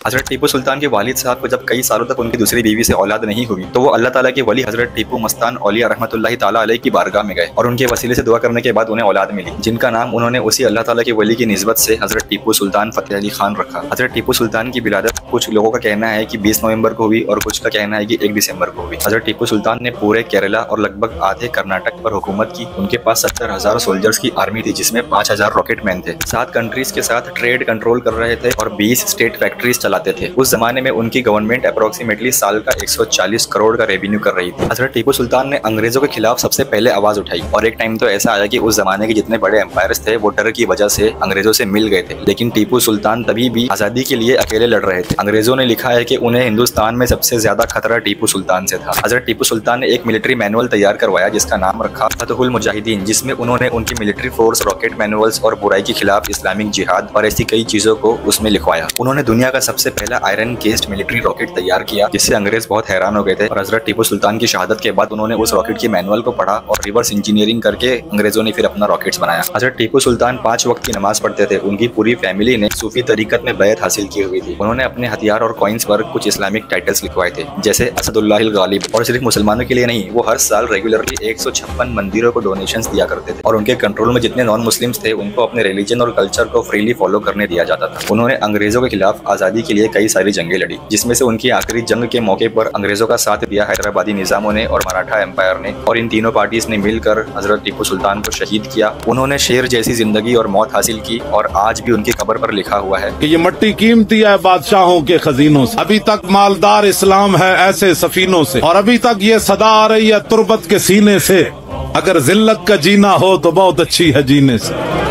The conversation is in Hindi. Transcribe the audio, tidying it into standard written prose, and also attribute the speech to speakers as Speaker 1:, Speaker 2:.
Speaker 1: हजरत टीपू सुल्तान के वालिद साहब को जब कई सालों तक उनकी दूसरी बीवी से औलाद नहीं हुई तो वो अल्लाह ताला के वली हजरत टीपू मस्तान औलिया रहमतुल्लाहि ताला अलैह की बारगाह में गए और उनके वसीले से दुआ करने के बाद उन्हें औलाद मिली, जिनका नाम उन्होंने उसी अल्लाह ताला के वली की निस्बत से हजरत टीपू सुल्तान फतेह अली खान रखा। हजरत टीपू सुल्तान की विलादत कुछ लोगों का कहना है कि 20 नवंबर को हुई और कुछ का कहना है कि 1 दिसंबर को हुई। हजरत टीपू सुल्तान ने पूरे केरला और लगभग आधे कर्नाटक पर हुकूमत की। उनके पास 70,000 सोल्जर्स की आर्मी थी, जिसमें 5,000 रॉकेट मैन थे। 7 कंट्रीज के साथ ट्रेड कंट्रोल कर रहे थे और 20 स्टेट फैक्ट्रीज चलाते थे। उस जमाने में उनकी गवर्नमेंट अप्रोक्सीमेटली साल का 140 करोड़ का रेवेन्यू कर रही थी। हजरत टीपू सुल्तान ने अंग्रेजों के खिलाफ सबसे पहले आवाज उठाई और एक टाइम तो ऐसा आया कि उस जमाने के जितने बड़े एम्पायर्स थे वो डर की वजह से अंग्रेजों से मिल गए थे, लेकिन टीपू सुल्तान तभी भी आजादी के लिए अकेले लड़ रहे थे। अंग्रेजों ने लिखा है कि उन्हें हिंदुस्तान में सबसे ज्यादा खतरा टीपू सुल्तान से था। हजरत टीपू सुल्तान ने एक मिलिट्री मैनुअल तैयार करवाया जिसका नाम रखा फतहुल मुजाहिदीन, जिसमें उन्होंने उनकी मिलिट्री फोर्स, रॉकेट मैनुअल्स और बुराई के खिलाफ इस्लामिक जिहाद और ऐसी कई चीजों को उसमें लिखवाया। उन्होंने दुनिया का सबसे पहला आयरन केस्ड मिलिट्री रॉकेट तैयार किया, जिससे अंग्रेज बहुत हैरान हो गए थे। और हजरत टीपू सुल्तान की शहादत के बाद उन्होंने उस रॉकेट की मैनुअल को पढ़ा और रिवर्स इंजीनियरिंग करके अंग्रेजों ने फिर अपना रॉकेट्स बनाया। हजरत टीपू सुल्तान 5 वक्त की नमाज पढ़ते थे। उनकी पूरी फैमिली ने सूफी तरीकत में बैत हासिल की हुई थी। उन्होंने अपने हथियार और कॉइन्स पर कुछ इस्लामिक टाइटल्स लिखवाए थे, जैसे असदुल्लाहिल गालिब। और सिर्फ मुसलमानों के लिए नहीं, वो हर साल रेगुलरली 156 मंदिरों को डोनेशंस दिया करते थे और उनके कंट्रोल में जितने नॉन मुस्लिम्स थे उनको अपने रिलीजन और कल्चर को फ्रीली फॉलो करने दिया जाता था। उन्होंने अंग्रेजों के खिलाफ आजादी के लिए कई सारी जंगें लड़ी, जिसमें से उनकी आखिरी जंग के मौके पर अंग्रेजों का साथ दिया हैदराबादी निजामों ने और मराठा एम्पायर ने, और इन तीनों पार्टीज ने मिलकर हजरत टीपू सुल्तान को शहीद किया। उन्होंने शेर जैसी जिंदगी और मौत हासिल की और आज भी उनकी कब्र पर लिखा हुआ है
Speaker 2: कि ये मट्टी कीमती है बादशाहों के खजीनों से, अभी तक मालदार इस्लाम है ऐसे सफीनों से, और अभी तक ये सदा आ रही है तुर्बत के सीने से, अगर जिल्लत का जीना हो तो बहुत अच्छी है जीने से।